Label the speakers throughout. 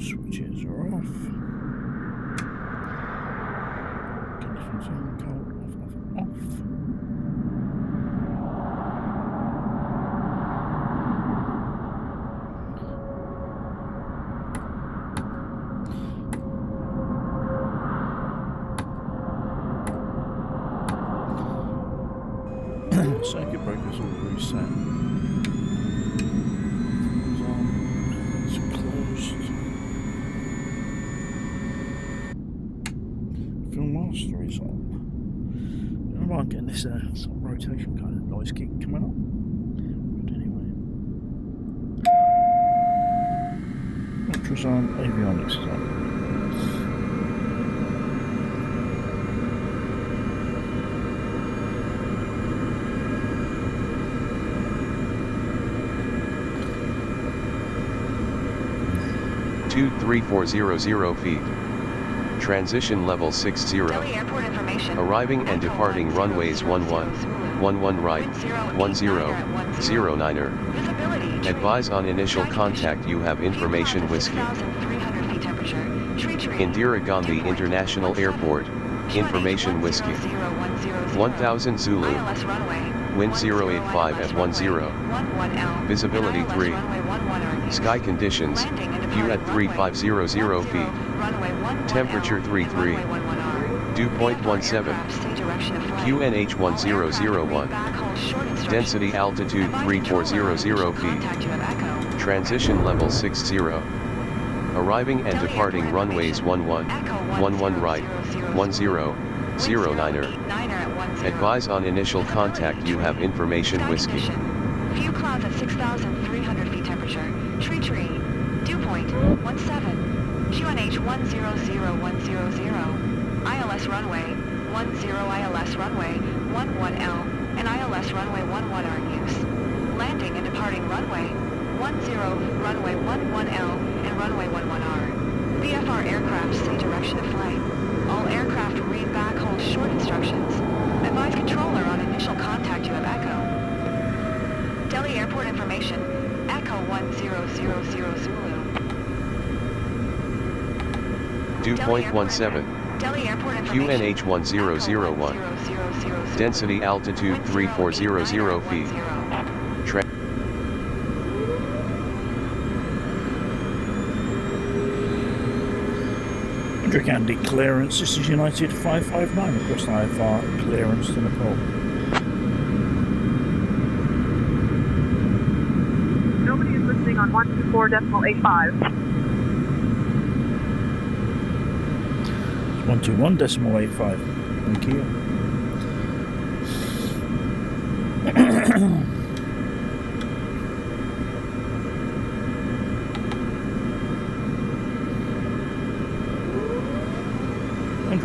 Speaker 1: Switches are off. Conditions on, cold, off. Circuit breakers all reset. It's closed. Film master is on. I might get this sort of rotation kind of noise kick coming up. But anyway. Ultrasound avionics is on.
Speaker 2: 23400 feet. Transition level 60. Arriving and departing runways 11, 11 right, 1009er. Advise on initial contact you have information whiskey. Indira Gandhi International Airport, information whiskey. 1000 Zulu. Wind 085 at 10. Visibility 3. Sky conditions, view at 3500 feet. Temperature 33. Dew point 17. QNH 1001. Density altitude 3400 feet. Transition level 60. Arriving and departing runways 11, 11 right, 1009er. Advise on initial contact you have information whiskey.
Speaker 3: Few clouds at 6,300 feet temperature. Tree. Dew point 17. QNH 100100. ILS runway 10 ILS runway 11L and ILS runway 11 are in use. Landing and departing runway 10 runway 11L and runway 11R. VFR aircraft say direction of flight. All aircraft read back hold short instructions. Advise controller on initial contact you have Echo. Delhi Airport information, Echo 1000 Zulu.
Speaker 2: Dew point 17.
Speaker 3: Delhi Airport information,
Speaker 2: QNH 1001. Density altitude 3400 feet.
Speaker 1: Gandhi clearance, this is United 559, request IFR clearance to Nepal.
Speaker 4: Nobody is listening on 124.85.
Speaker 1: 121.85, thank you.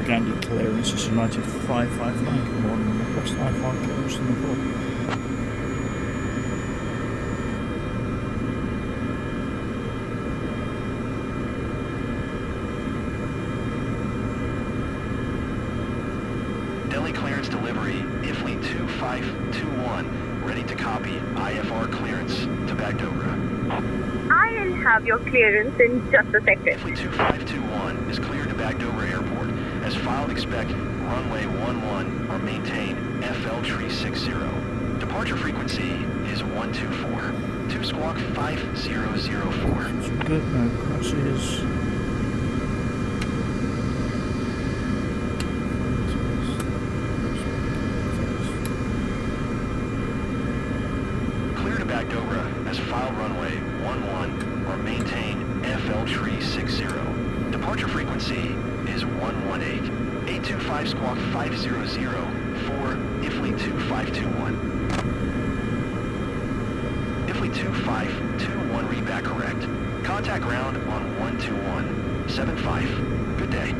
Speaker 1: Gandhi clearance is United 559. Good morning, request IFR clearance to Nepal.
Speaker 5: Delhi clearance delivery, IFLI 2521, ready to copy IFR clearance to Bagdogra.
Speaker 4: I'll have your clearance in just a second.
Speaker 5: IFLI 2521 is cleared to Bagdogra Airport. As filed, expect runway 11 or maintain FL tree 60. Departure frequency is 124. 2 squawk 5004.
Speaker 1: Good, no crosses.
Speaker 5: Clear to Bagdogra as filed runway 11 or maintain FL tree 60. Departure frequency is 118. 825 squawk 500 for IFLI 2521. IFLI 2521 read back correct. Contact ground on 121.75. Good day.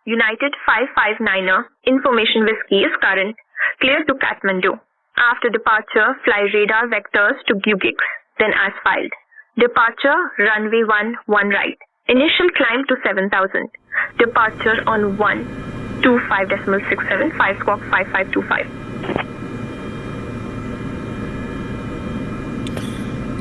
Speaker 4: United 559er, information whiskey is current. Clear to Khatmandu. After departure, fly radar vectors to Gugix, then as filed. Departure, runway 11 right. Initial climb to 7,000. Departure on 125.67, 5 squawk 5525.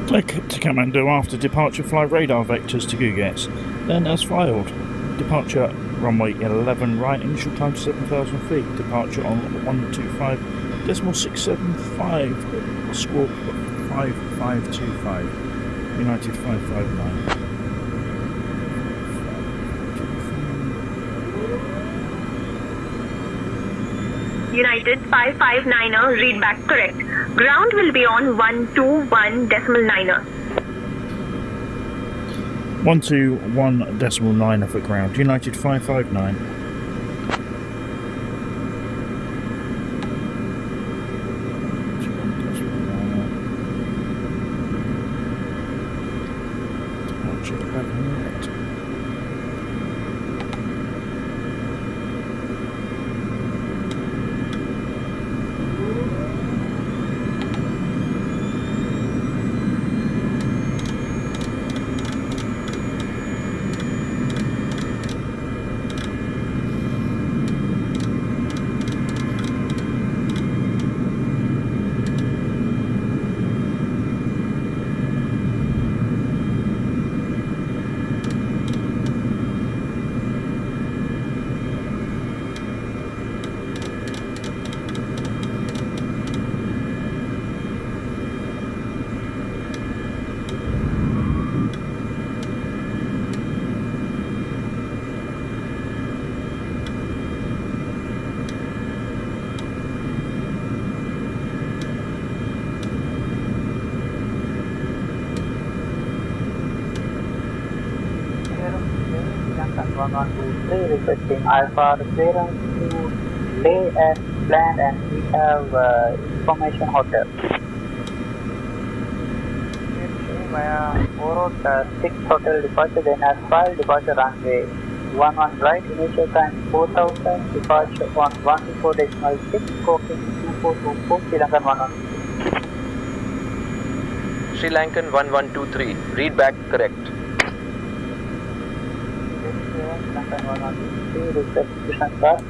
Speaker 1: Clear to Khatmandu after departure, fly radar vectors to Gugix, then as filed. Departure runway 11 right, initial climb to 7,000 feet. Departure on 125.675, squawk 5525. United 559.
Speaker 4: United 559er, read back correct. Ground will be on 121.9er.
Speaker 1: 121.9 for ground. United 559.
Speaker 6: Requesting Alpha clearance to lay as planned, and we have information hotel. Via 406 hotel departure, then as file departure runway 11 right, initial time 4,000, departure on 124.6, scoring 2424, Sri Lankan 1123.
Speaker 7: Sri Lankan 1123, read back correct.
Speaker 6: Reception card.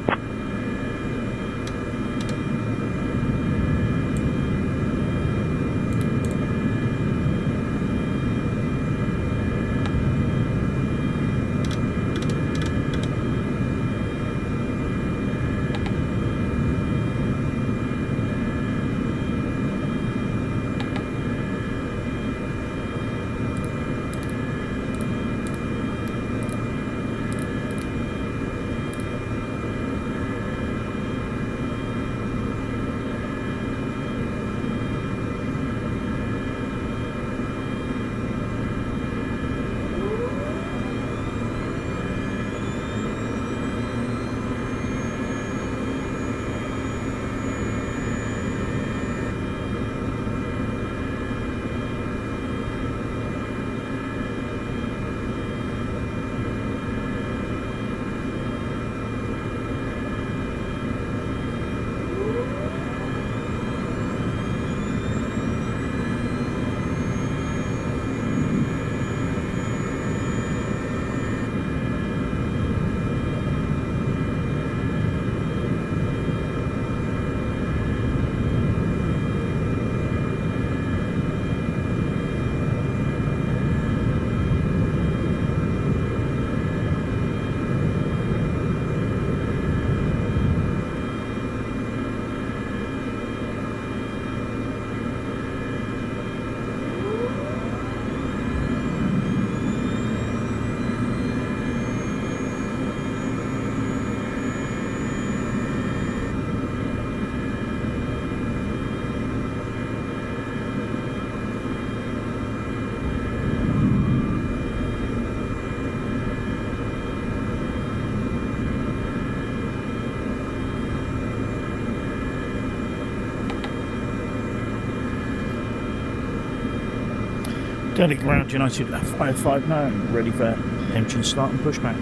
Speaker 1: Daily ground United 559, ready for engine start and pushback.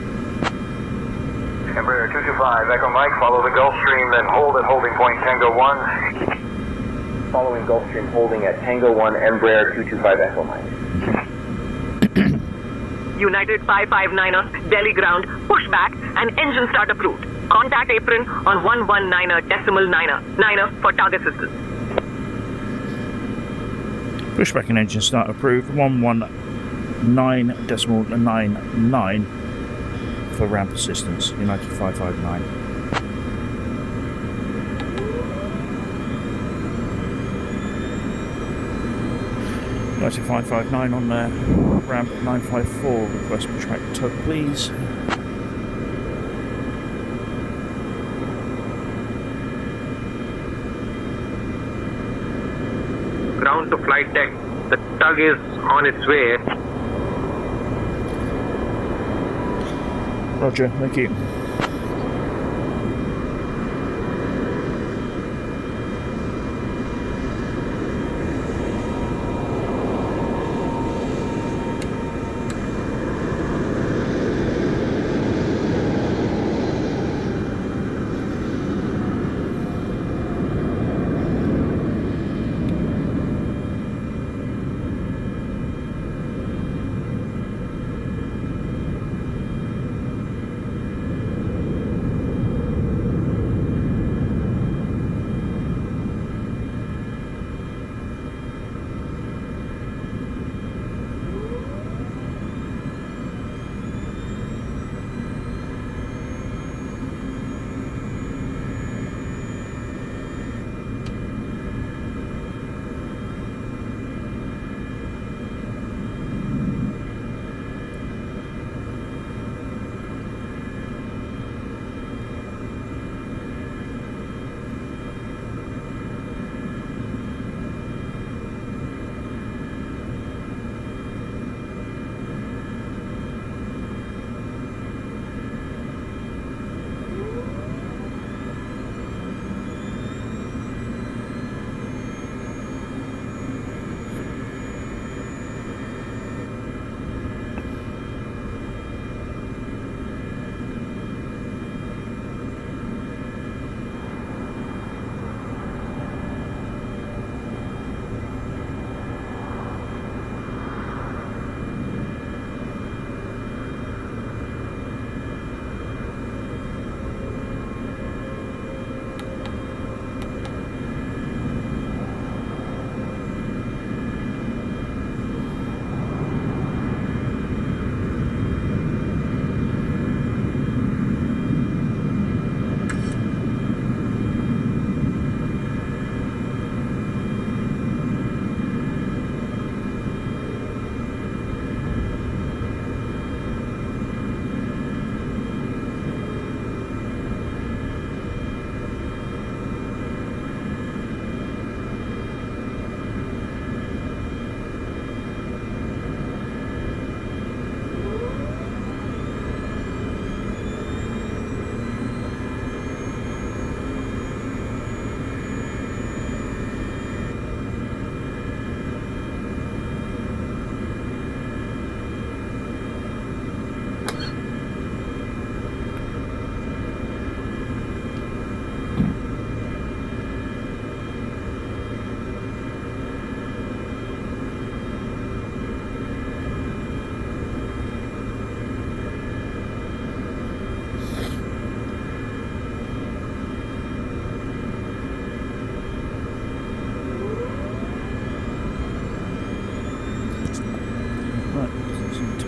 Speaker 5: Embraer 225, Echo Mike, follow the Gulfstream, then hold at holding point Tango 1.
Speaker 7: Following Gulfstream holding at Tango 1, Embraer 225 Echo Mike.
Speaker 8: United 559er, Delhi ground, pushback and engine start approved. Contact apron on 119.9er for target assistance.
Speaker 1: Pushback and engine start approved. 119.99 for ramp assistance. United 559. United 559 on there. Ramp 954. Request pushback tug, please.
Speaker 7: Ground to flight deck. The tug is on its way.
Speaker 1: Roger, thank you.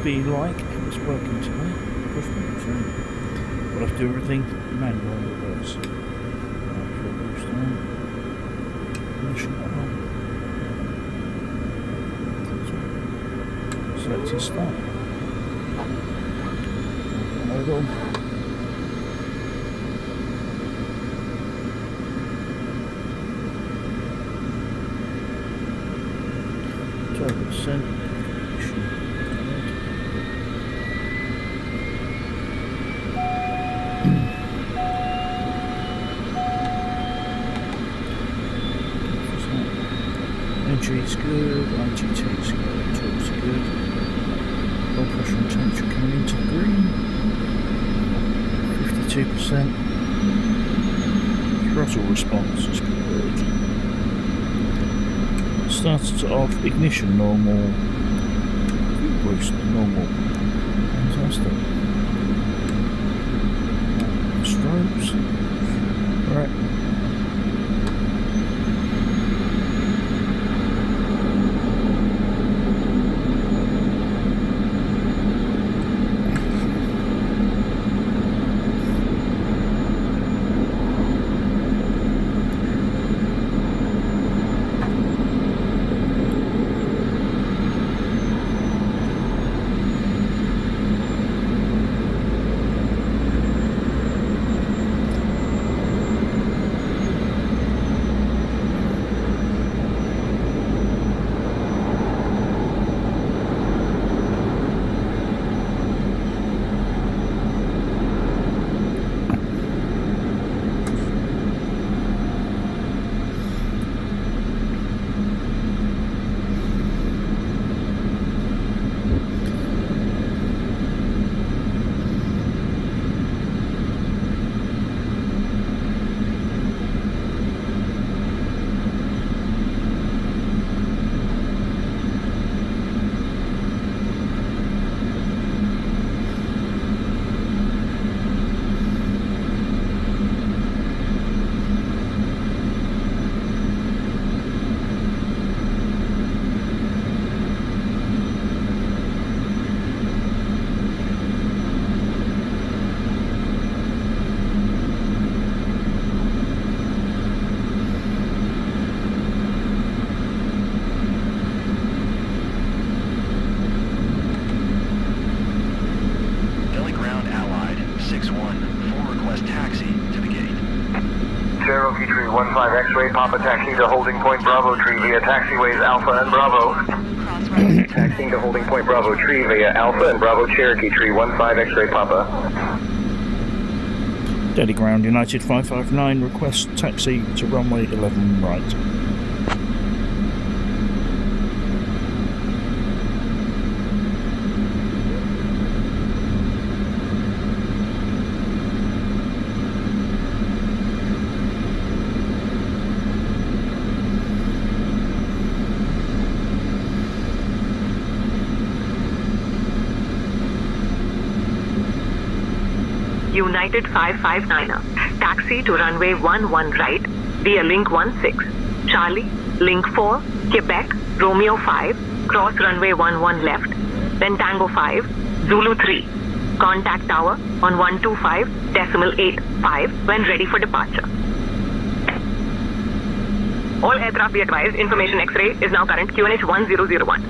Speaker 1: Be like it's working today. So we'll have to do everything manual in reverse. Select to start. Hold on. Send. Entry's good, IGT's good, tools are good. Oil pressure and temperature coming into green. 82%. Throttle response is good. Started off ignition normal. Boost normal. Fantastic. Strobes. Right.
Speaker 5: Cherokee Tree 15 X-ray Papa taxiing to holding point Bravo Tree via taxiways Alpha and Bravo. Taxiing to holding point Bravo Tree via Alpha and Bravo Cherokee Tree 15 X-ray Papa.
Speaker 1: Daily Ground United 559 request taxi to runway 11 right.
Speaker 8: United 559er, taxi to runway 11 right via link 16, Charlie, link 4, Quebec, Romeo 5, cross runway 11 left, then Tango 5, Zulu 3. Contact tower on 125.85 when ready for departure. All aircraft be advised, information X-ray is now current QNH 1001.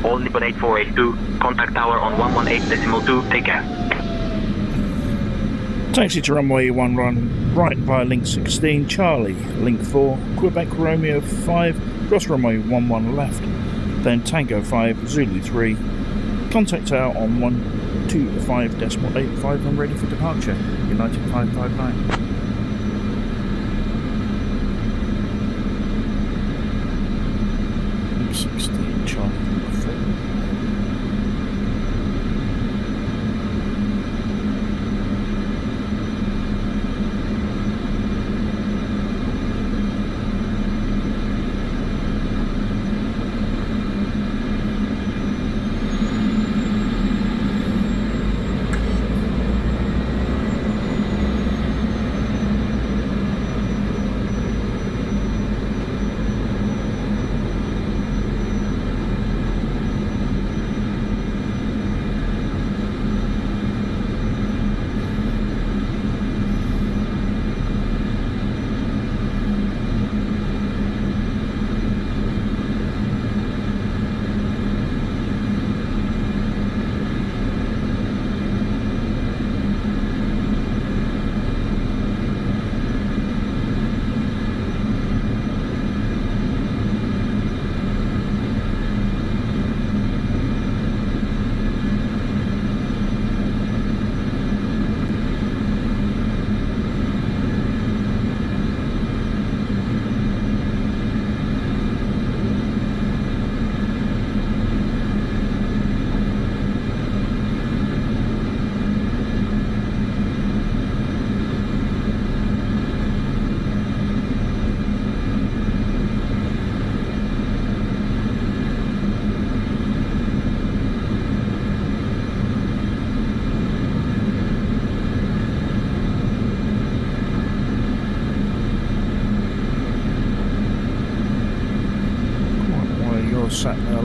Speaker 7: All Nippon 8482, contact tower on 118.2, take care.
Speaker 1: Taxi to runway 11 right via link 16, Charlie, link 4, Quebec Romeo 5, cross runway 11 left, then Tango 5, Zulu 3. Contact tower on 125.85 when ready for departure. United 559. Link 16, Charlie, link 4.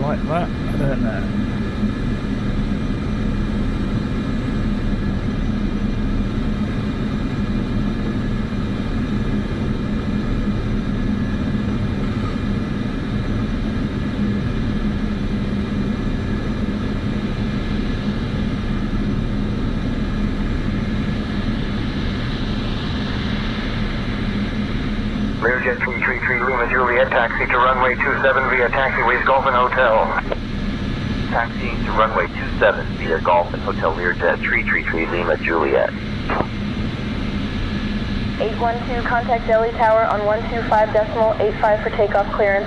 Speaker 1: like that? I don't know.
Speaker 9: Learjet 333 Lima Juliet, taxi to runway 27 via taxiways Golf and Hotel. Taxiing to runway 27 via Golf and Hotel Learjet 333 Lima Juliet.
Speaker 10: 812, contact Delhi Tower on 125.85 for takeoff clearance.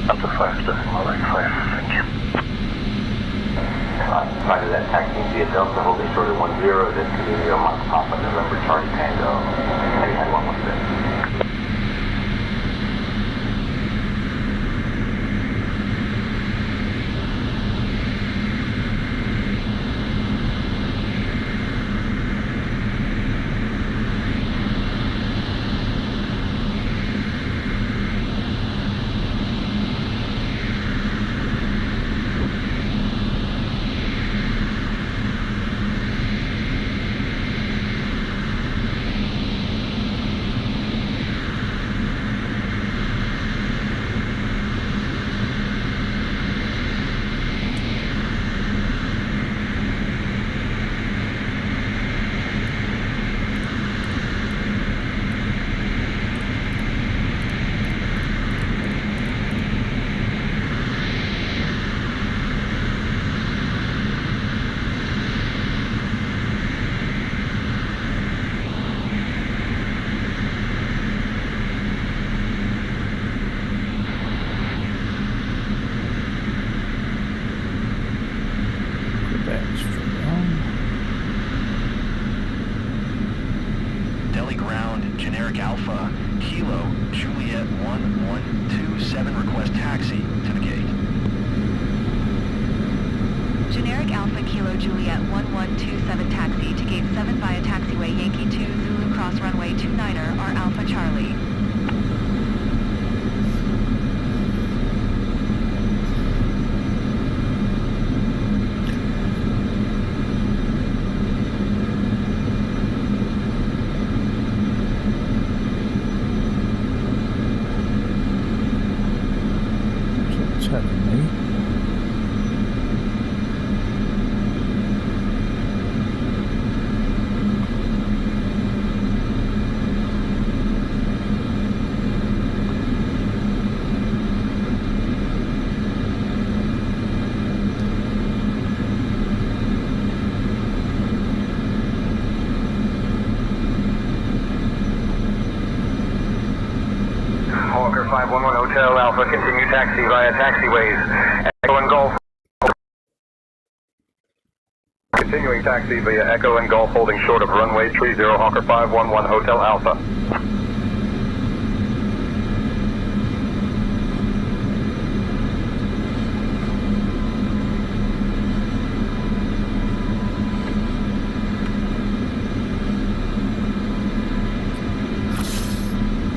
Speaker 9: Up to 5.85, thank you. Prior to that, taxiing via Delta, holding short of 10, then Canadian Mike Papa, November Charlie Tango, 116.
Speaker 5: Delhi ground, generic Alpha, Kilo, Juliet 1127, request taxi to the gate.
Speaker 3: Generic Alpha Kilo Juliet 1127 taxi to gate 7 via taxiway Yankee 2 Zulu cross runway 29er or Alpha Charlie.
Speaker 9: Hawker 511 Hotel Alpha, continue taxi via taxiways. Echo and Golf. Continuing taxi via Echo and Golf, holding short of runway 30 Hawker 511 Hotel Alpha.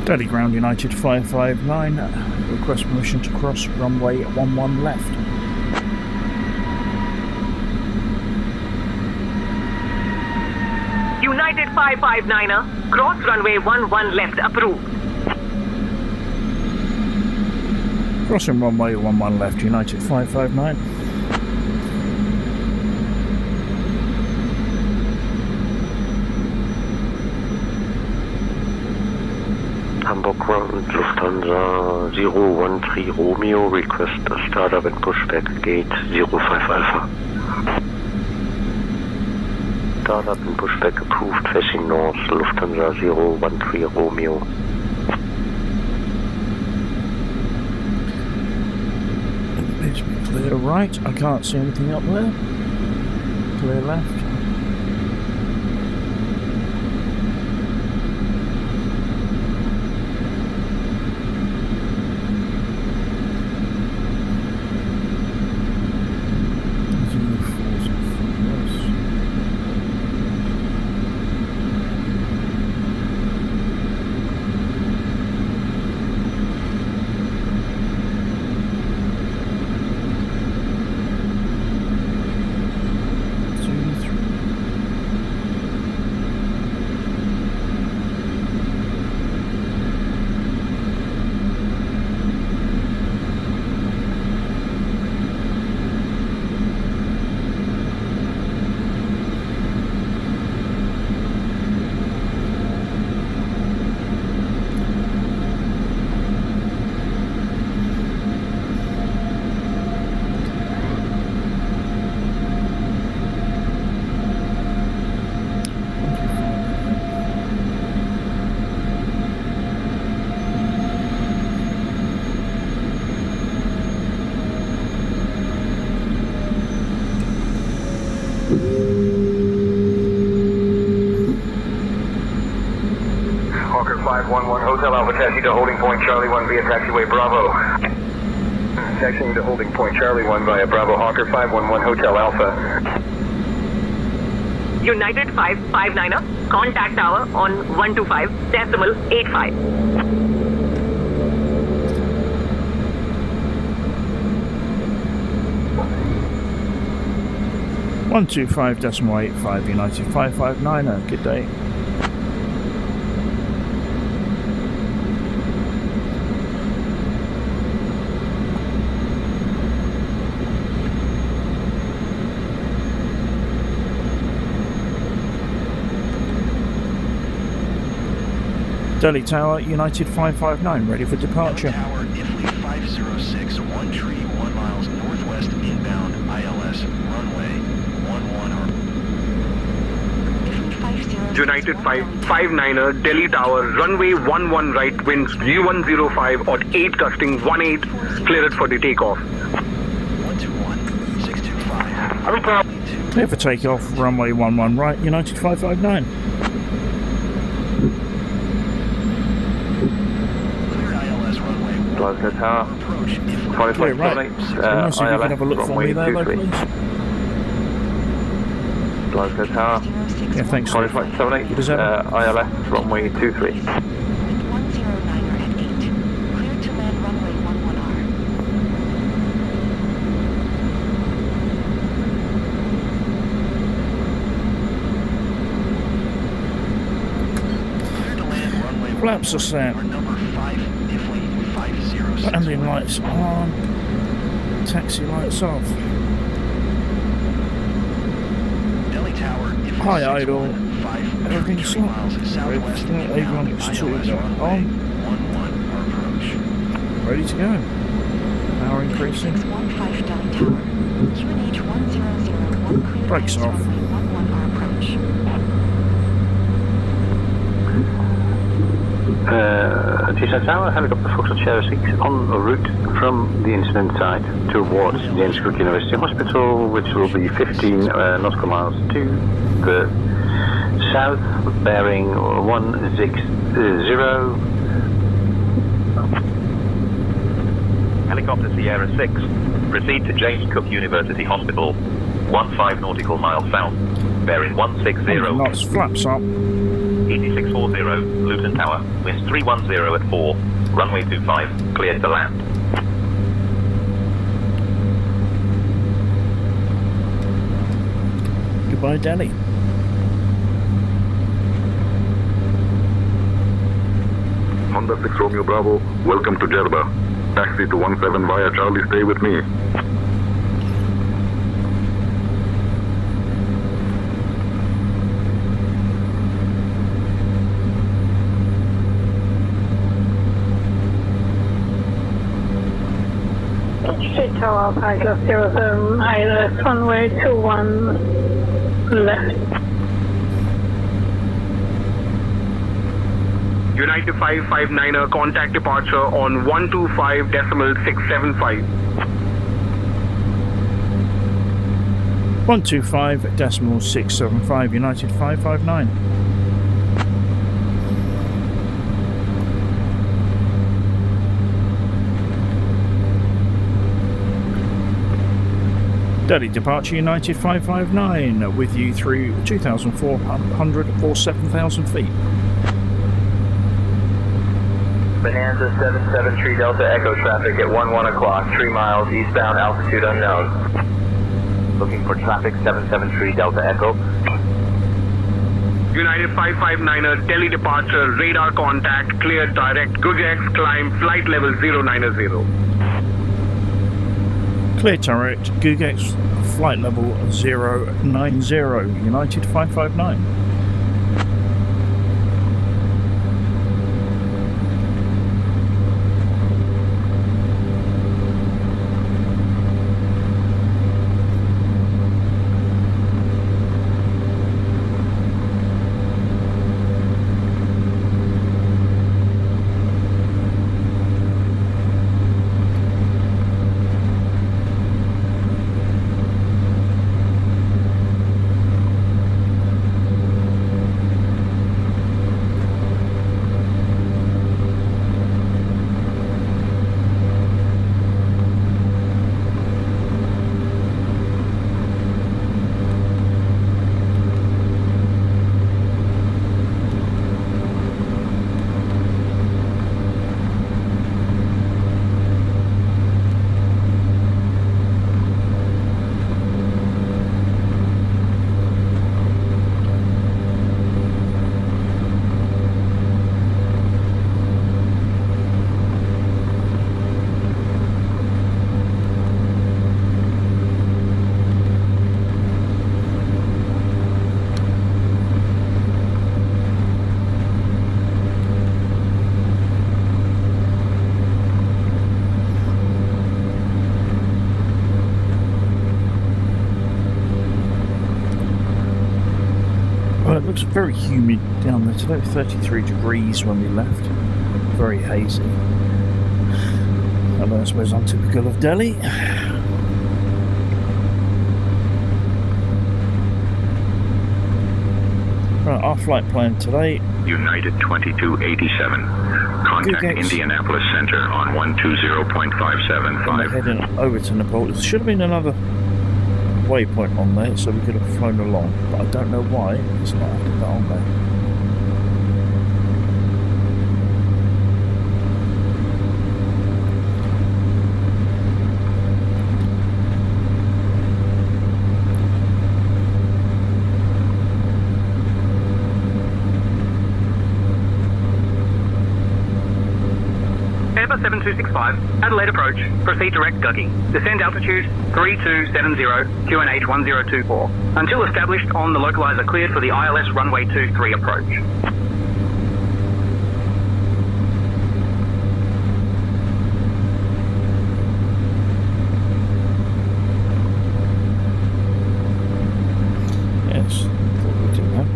Speaker 1: Delhi ground United 559, request permission to cross runway 11 left.
Speaker 8: United 559er, cross runway 11 left, approved.
Speaker 1: Crossing runway 11 left, United 559.
Speaker 11: Hamburg ground, Lufthansa 013 Romeo, request a startup and pushback gate 05 Alpha. Startup and pushback approved, facing north, Lufthansa 013 Romeo.
Speaker 1: It needs to be clear right, I can't see anything up there. Clear left.
Speaker 9: Hawker 511 Hotel Alpha taxi to holding point Charlie 1 via taxiway Bravo. Taxiing to holding point Charlie 1 via Bravo Hawker 511 Hotel Alpha.
Speaker 8: United 559er, contact tower on 125.85.
Speaker 1: 125.85 United 559er, good day. Delhi Tower, United 559, ready for departure.
Speaker 5: Tower, Italy 506, 1 tree, 1 miles northwest inbound ILS, runway 11.
Speaker 12: United 559er, Delhi Tower, runway 11 right, winds G105 at 8 gusting 18, cleared for the takeoff.
Speaker 5: 121, 625.
Speaker 1: Clear for takeoff, runway 11 right, United 559.
Speaker 9: Glasgow Tower,
Speaker 1: Clear right. Nice if you can have a look for me there, though, please.
Speaker 9: Glasgow Tower,
Speaker 1: Yeah, thanks.
Speaker 9: Flight 78,
Speaker 1: What is that?
Speaker 9: ILS, runway 23.
Speaker 3: 109er at 8. Clear to land runway 11R.
Speaker 5: Clear to land runway
Speaker 1: Flaps are set.
Speaker 5: Our number 5, Italy 506.
Speaker 1: Landing lights on. Taxi lights off.
Speaker 5: Delhi Tower, Italy
Speaker 1: High idle.
Speaker 5: 615,
Speaker 1: Everything's
Speaker 5: 3
Speaker 1: set.
Speaker 5: miles southwest
Speaker 1: Everything
Speaker 5: inbound
Speaker 1: avionics
Speaker 5: ILS,
Speaker 1: 2
Speaker 5: runway
Speaker 1: on.
Speaker 5: 11 approach.
Speaker 1: Ready to go. Power increasing.
Speaker 3: 615 Delhi Tower. QNH 1001 clear
Speaker 1: Brakes
Speaker 3: minus
Speaker 1: off.
Speaker 3: runway 11R approach.
Speaker 11: Tisa Tower, helicopter Foxtrot Sierra 6 en route from the incident site towards James Cook University Hospital, which will be 15 nautical miles to the south, bearing 160.
Speaker 7: Helicopter Sierra 6, proceed to James Cook University Hospital, 15 nautical miles south, bearing 160.
Speaker 1: Knots, flaps up.
Speaker 7: ET640, Luton Tower, winds 310 at 4, runway 25, cleared to land.
Speaker 1: Goodbye, Delhi.
Speaker 13: Honda 6 Romeo Bravo, welcome to Jerba. Taxi to 17 via Charlie, stay with me.
Speaker 10: Straight Tower, Pilot 07, ILS runway 21 left.
Speaker 12: United 559er, contact departure on 125.675.
Speaker 1: 125.675 United 559. Delhi departure United 559 with you through 2,400 or 7,000 feet.
Speaker 9: Bonanza 773 Delta Echo traffic at 1 o'clock, 3 miles eastbound, altitude unknown. Looking for traffic 773 Delta Echo.
Speaker 12: United 559er, Delhi departure, radar contact, cleared direct, Gujax climb, flight level 090.
Speaker 1: Clear direct, Gugex, flight level 090, United 559. it looks very humid down there today, 33 degrees when we left. Very hazy. And I suppose untypical of Delhi. Right, our flight plan today.
Speaker 14: United 2287. Contact Indianapolis Center on 120.575.
Speaker 1: And we're heading over to Nepal. There should have been another waypoint on there, so we could have flown along, but I don't know why it's not added that on there.
Speaker 12: Airbus 7265, Adelaide approach, proceed direct ducking. Descend altitude 3270, QNH 1024. Until established on the localizer cleared for the ILS runway 23 approach.
Speaker 1: Yes, what we do that.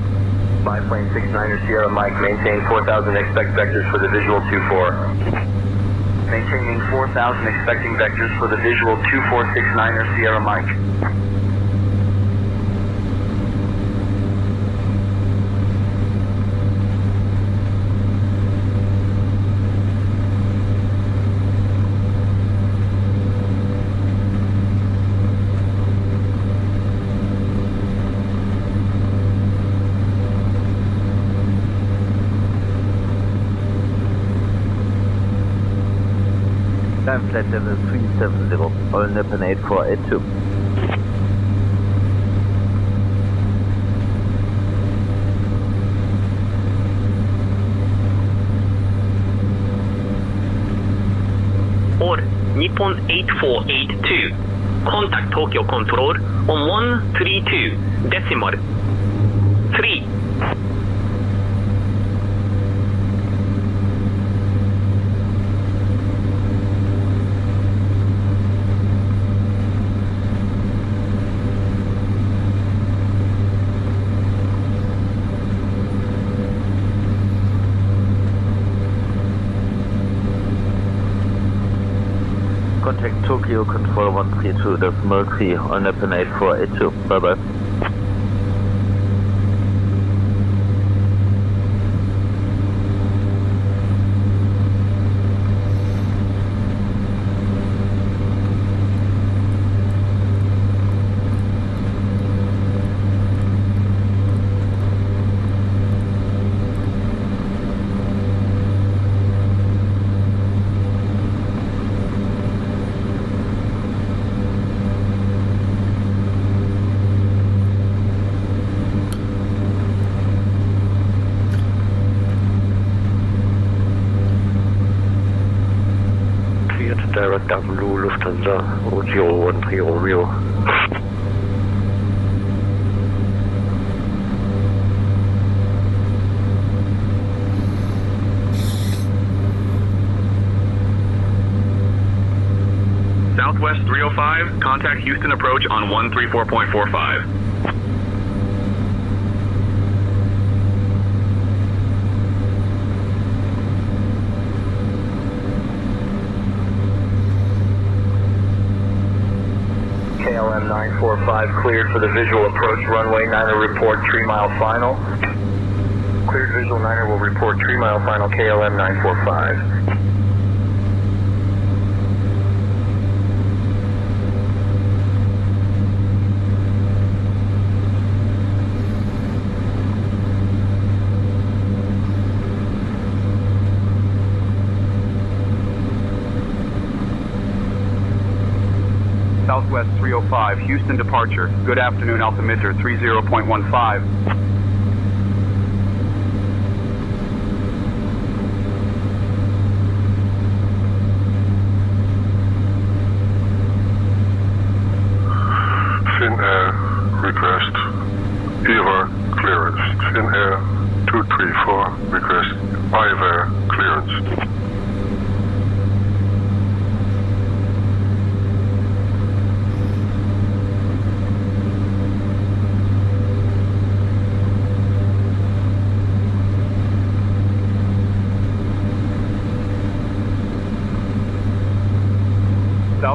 Speaker 9: Biplane 69er Sierra Mike, maintain 4,000, expect vectors for the visual 24. Maintaining 4,000, expecting vectors for the visual 2469er Sierra Mike.
Speaker 15: Time flight level 370, all Nepal 8482.
Speaker 16: Or Nippon 8482. Contact Tokyo Control on 132 decimal 3.
Speaker 15: Contact Tokyo Control 132.3 on Nepal 8482. Bye bye.
Speaker 17: Direct W Lufthansa 013 Romeo.
Speaker 7: Southwest 305, contact Houston approach on 134.45.
Speaker 9: KLM 945 cleared for the visual approach runway. Niner report 3 mile final. Cleared visual Niner will report 3 mile final KLM 945.
Speaker 12: Southwest 305, Houston departure. Good afternoon, altimeter 30.15.
Speaker 13: Fin Air request EVAR clearance. Fin Air 234 request IVAR clearance.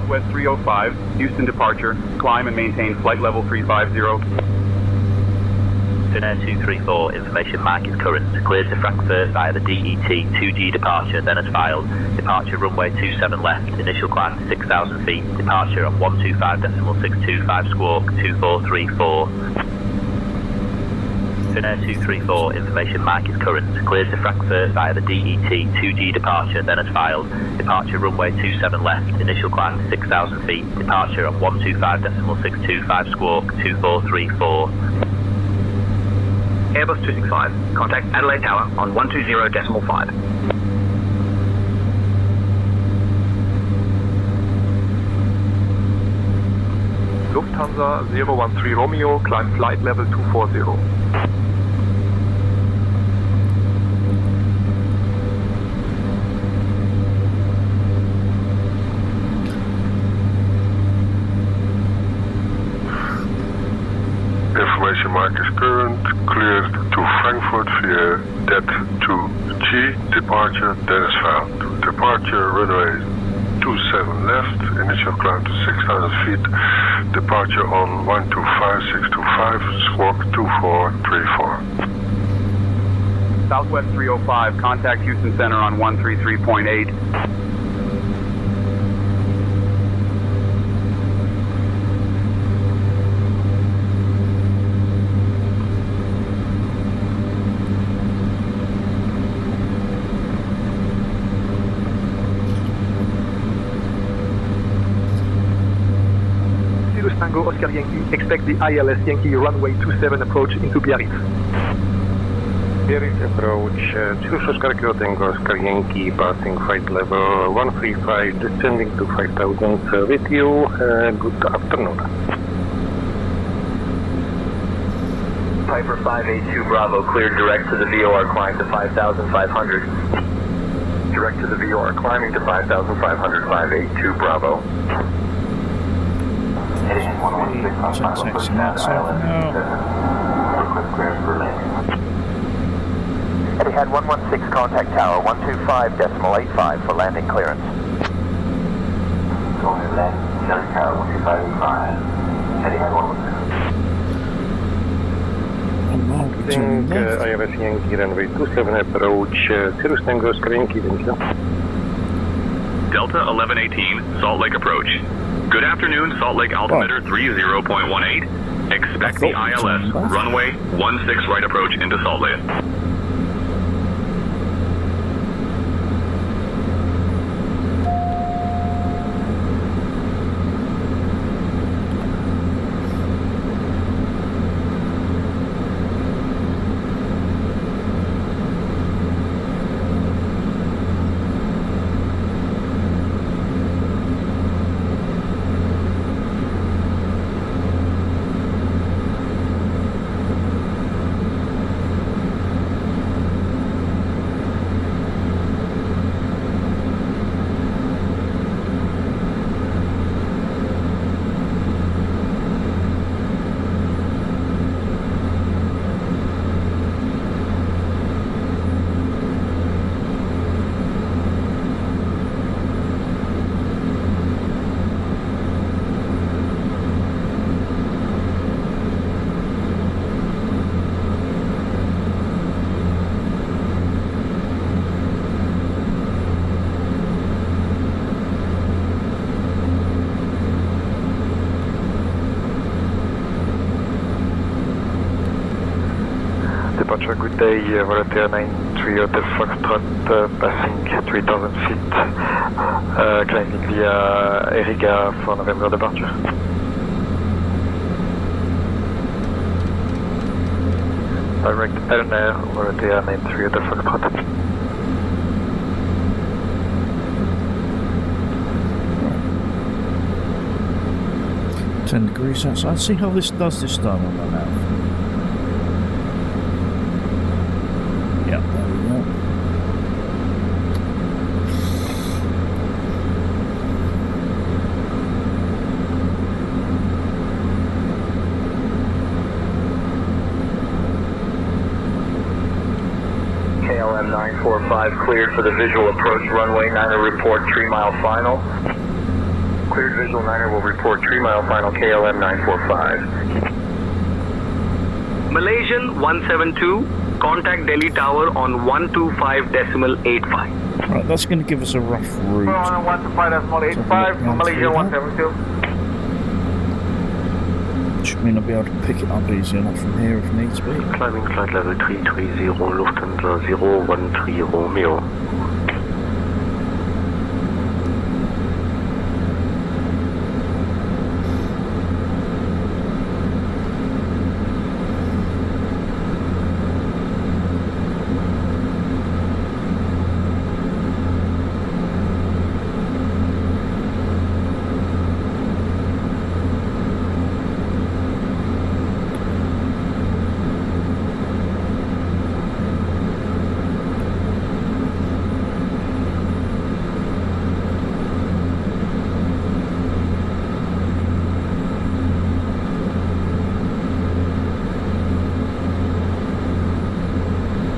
Speaker 12: Southwest 305, Houston departure. Climb and maintain flight level 350.
Speaker 15: Finnair 234, information mark is current. Cleared to Frankfurt via the DET 2G departure, then as filed. Departure runway 27 left, initial climb to 6,000 feet. Departure on 125.625 squawk 2434. Finnair 234, information mark is current. Cleared to Frankfurt via the DET 2G departure, then as filed. Departure runway 27 left, initial climb to 6,000 feet. Departure on 125.625 squawk 2434.
Speaker 12: Airbus 265, contact Adelaide Tower on 120.5.
Speaker 18: Lufthansa 013 Romeo, climb flight level 240.
Speaker 13: Information mark is current, cleared to Frankfurt via DET 2G, departure, then is found. Departure runway 27 left, initial climb to 6,000 feet, departure on 125.625, squawk 2434.
Speaker 12: Southwest 305, contact Houston Center on 133.8.
Speaker 18: Tango Oscar Yankee, expect the ILS Yankee runway 27 approach into Biarritz.
Speaker 17: Biarritz approach, Cirrus Oscar Kilo Tango Oscar Yankee, passing flight level 135, descending to 5,000 with you. Good afternoon.
Speaker 9: Piper 582 Bravo, cleared direct to the VOR, climb to 5,500. Direct to the VOR, climbing to 5,500, 582 Bravo.
Speaker 1: Taxi myself now.
Speaker 5: Etihad 116, contact tower 125.85 for landing clearance.
Speaker 9: Going to land, Delta Tower 12585. Etihad 116.
Speaker 17: ILS Yankee runway 27 approach, Cirrus Tango Oscar Yankee, thank you.
Speaker 14: Delta 1118, Salt Lake approach. Good afternoon, Salt Lake altimeter 30.18. Expect the ILS, runway 16 right approach into Salt Lake.
Speaker 18: Departure, good day, Volatil 93 Hotel Foxtrot, passing 3,000 feet, climbing via Eriga for November departure. Direct Elmer, Volatil 93 Hotel Foxtrot.
Speaker 1: 10 degrees outside. See how this does this time on my mouth. Yep, there we go.
Speaker 9: KLM 945 cleared for the visual approach runway 9 report 3 mile final. Cleared visual 9er will report 3 mile final KLM 945.
Speaker 12: Malaysian 172, contact Delhi Tower on 125.85.
Speaker 1: Right, that's going to give us a rough route.
Speaker 18: 125.85, Malaysia 172.
Speaker 1: Should mean I'll be able to pick it up easy enough from here if needs be.
Speaker 11: Climbing flight level 330, Lufthansa 013 Romeo.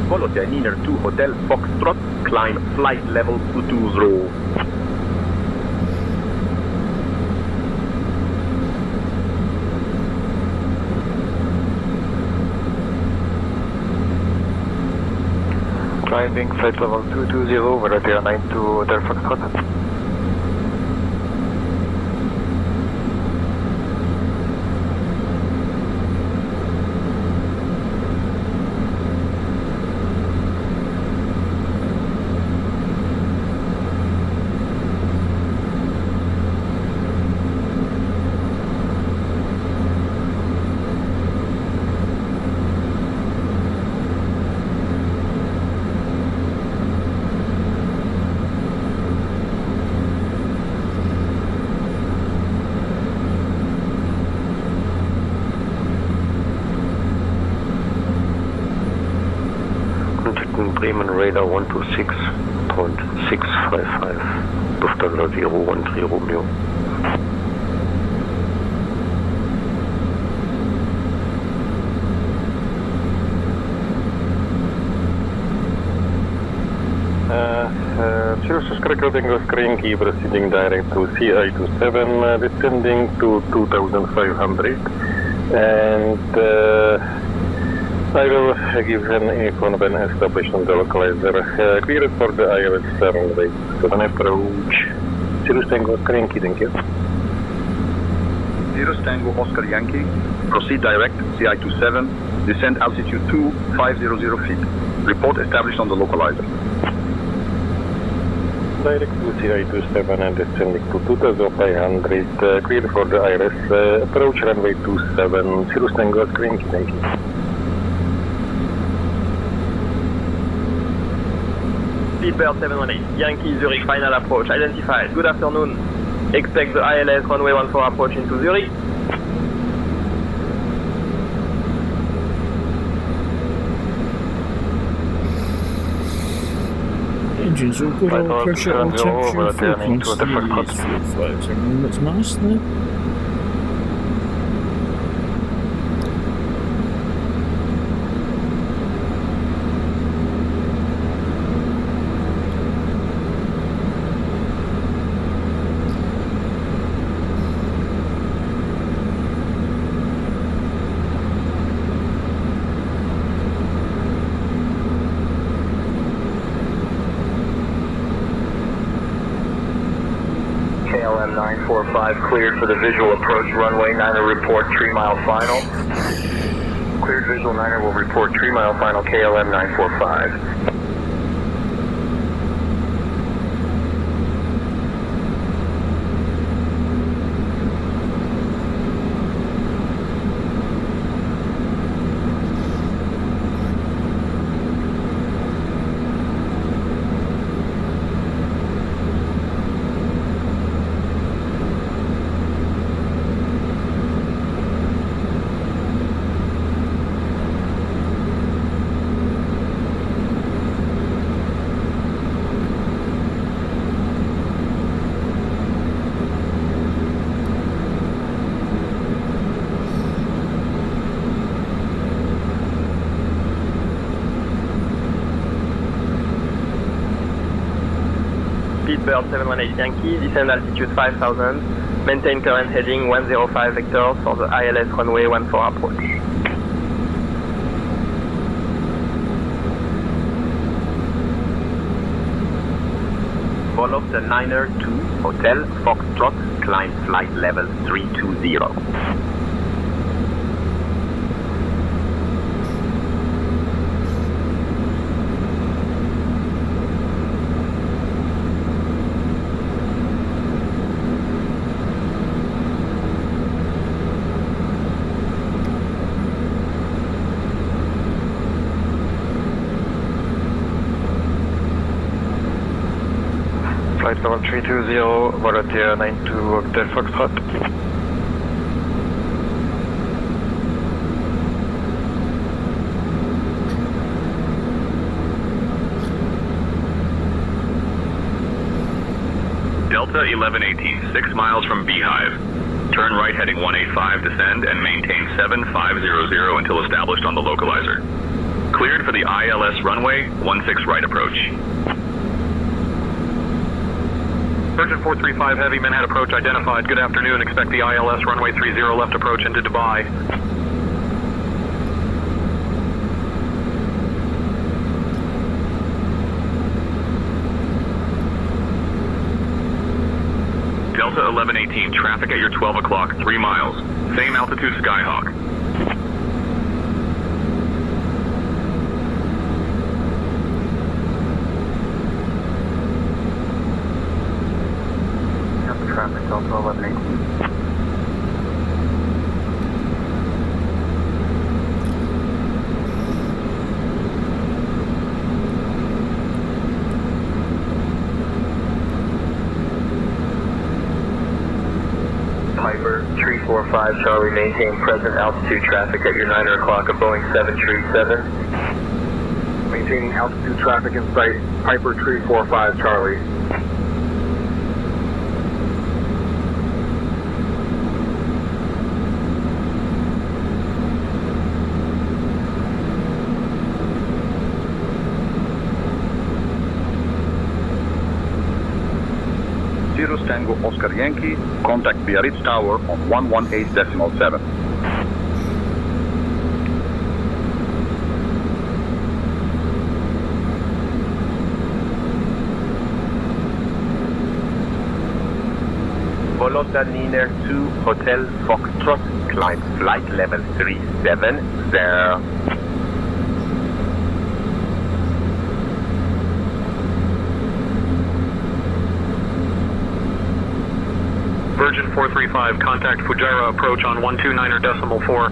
Speaker 7: Follow the Niner 2 Hotel Foxtrot, climb flight level 220.
Speaker 18: Climbing flight level 220, Volatility 92 Hotel Foxtrot.
Speaker 11: Bremen radar 126.655, Lufthansa 013 Romeo.
Speaker 17: Choose recruiting of screen key proceeding direct to CI27, descending to 2500, and I will give an info when established on the localizer. Cleared for the ILS runway 7 approach. Sirius Tango Oscar Yankee, thank you.
Speaker 7: Sirius Tango Oscar Yankee, proceed direct CI27, descend altitude 2500 feet. Report established on the localizer.
Speaker 17: Direct to CI27 and descending to 2500. Cleared for the ILS approach runway 27. Sirius Tango Oscar Yankee, thank you.
Speaker 19: Speedbird 718, Yankee Zurich final approach identified. Good afternoon. Expect the ILS runway 14 approach into Zurich.
Speaker 1: Engines all good, all pressure, all temperature, fuel quantity, fuel flows. Everything looks nice there.
Speaker 9: KLM 945 cleared for the visual approach runway 9er report 3 mile final. Cleared visual 9er will report 3 mile final KLM 945.
Speaker 19: Speedbird 718 Yankee, descend altitude 5000, Maintain current heading 105 vectors for the ILS runway 14 approach.
Speaker 7: Follow the Niner 2 Hotel Foxtrot, climb flight level 320.
Speaker 18: Flight level 320, volunteer 92 Hotel Foxtrot.
Speaker 14: Delta 1118, 6 miles from Beehive. Turn right heading 185, descend and maintain 7500 until established on the localizer. Cleared for the ILS runway 16 right approach.
Speaker 12: Virgin 435 Heavy, Manhattan approach identified. Good afternoon. Expect the ILS runway 30 left approach into Dubai.
Speaker 14: Delta 1118, traffic at your 12 o'clock, 3 miles. Same altitude Skyhawk.
Speaker 11: Traffic Delta 1118.
Speaker 9: Piper 345 Charlie, maintain present altitude traffic at your 9 o'clock of Boeing 737.
Speaker 13: Maintaining altitude traffic in sight, Piper 345 Charlie.
Speaker 17: Tango Oscar Yankee, contact Biarritz Tower on 118.7.
Speaker 7: Follow the Niner 2 Hotel Foxtrot, climb flight level 37 there.
Speaker 12: Virgin 435, contact Fujairah approach on 129.4.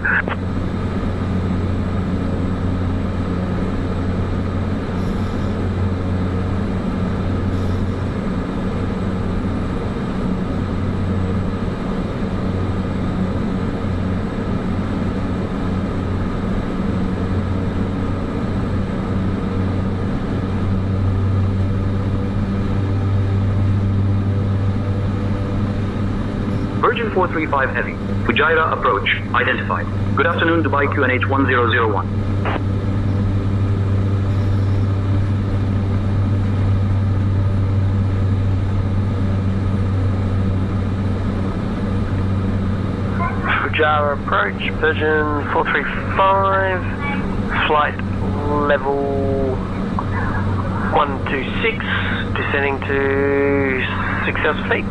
Speaker 12: Virgin 435 Heavy, Fujairah approach identified. Good afternoon, Dubai QNH 1001.
Speaker 19: Fujairah approach, Virgin 435, flight level 126, descending to 6,000 feet.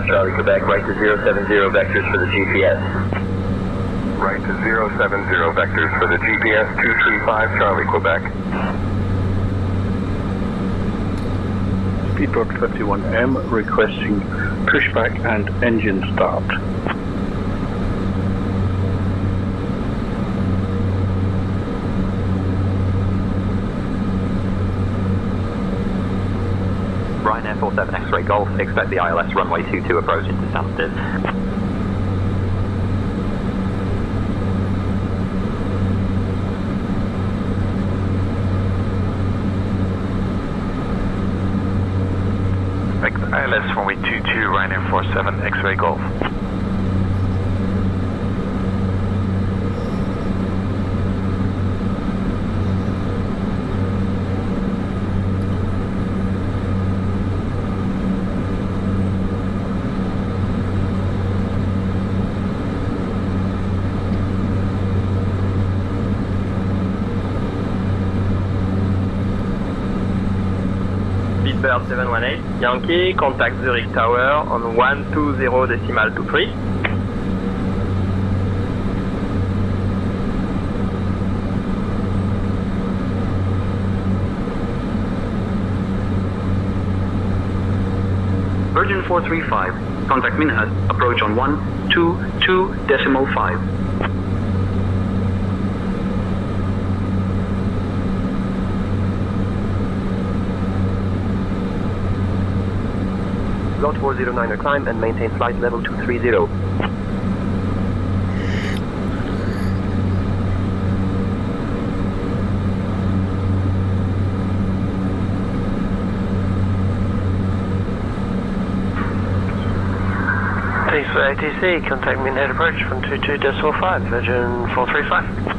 Speaker 9: Charlie, Quebec, right to 070 vectors for the GPS.
Speaker 13: Right to 070 vectors for the GPS, 235 Charlie, Quebec.
Speaker 11: Speedbird 51M requesting pushback and engine start.
Speaker 15: Ryanair 47 X-ray Golf, expect the ILS runway 22 approach into standstill.
Speaker 18: ILS runway 22, Ryanair 47 X-ray Golf.
Speaker 19: Speedbird 718, Yankee, contact Zurich Tower on 120.23.
Speaker 12: Virgin 435, contact Minhas, approach on 122.5.
Speaker 19: Lot 409 climb and maintain flight level 230.
Speaker 18: Thanks for ATC, contact me head approach from 22.5, Virgin 435.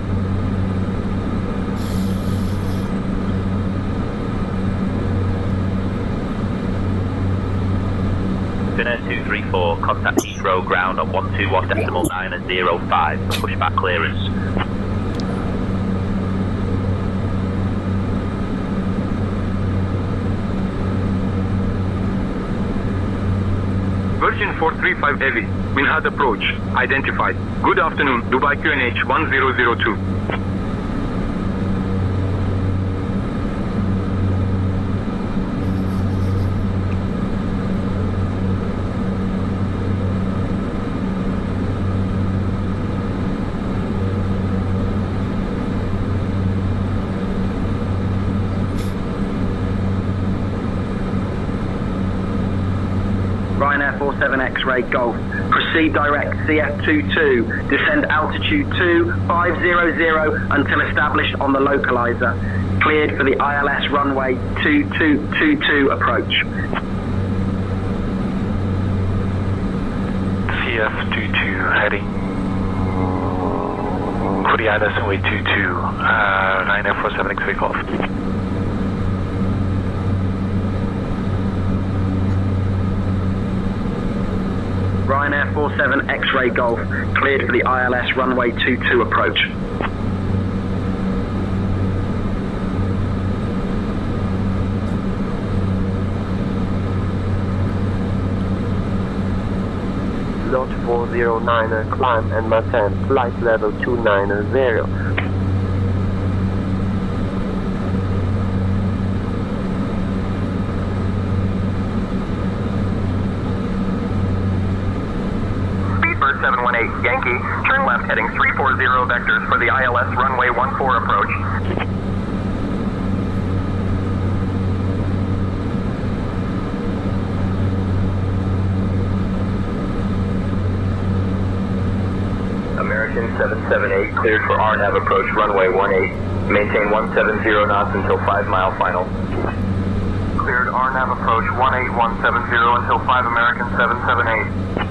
Speaker 15: Finnair 234, contact Heathrow ground on 121.905 for pushback clearance.
Speaker 12: Virgin 435 Heavy, Minhad approach, identified. Good afternoon, Dubai QNH 1002. Ryanair 47 X-ray Golf. Proceed direct CF22. Descend altitude 2500 until established on the localizer. Cleared for the ILS runway 2222 approach.
Speaker 18: CF22 heading for the ILS runway 22, Ryanair 47 X-ray Golf.
Speaker 12: Ryanair 47 X-ray Golf, cleared for the ILS runway 22 approach.
Speaker 19: Lot 409 climb and maintain flight level 290.
Speaker 9: Speedbird 718 Yankee, turn left heading 340 vectors for the ILS runway 14 approach.
Speaker 15: American 778 cleared for RNAV approach runway 18. Maintain 170 knots until 5 mile final.
Speaker 9: Cleared RNAV approach 18170 until 5 American 778.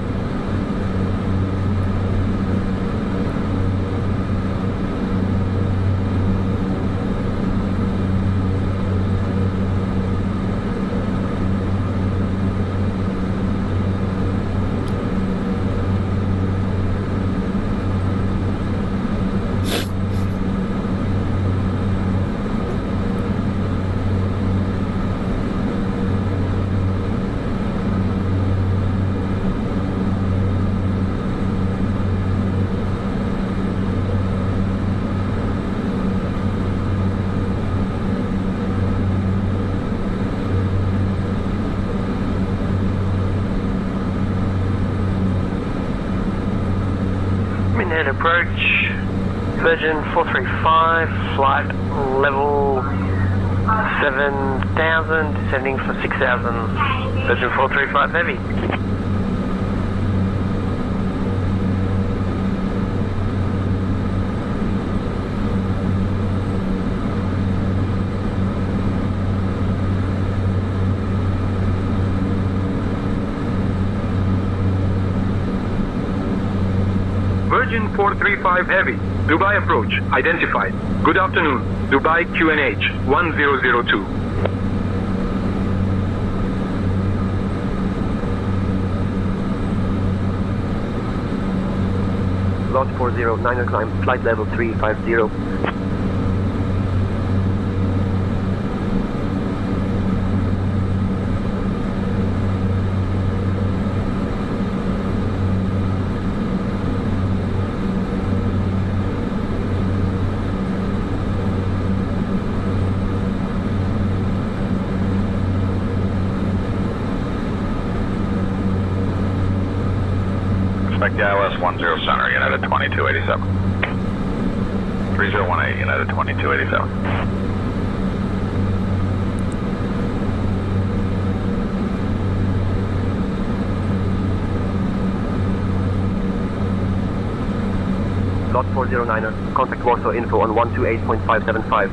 Speaker 19: Head approach, Virgin 435, flight level 7,000, descending for 6,000, Virgin 435 Heavy.
Speaker 14: Virgin 435 Heavy, Dubai approach, identified. Good afternoon, Dubai QNH 1002.
Speaker 19: Lot 40, 9 climb, flight level 350.
Speaker 7: Expect the ILS 10 center, United 2287. 3018, United 2287.
Speaker 19: Lot 409er, contact Warsaw info on 128.575.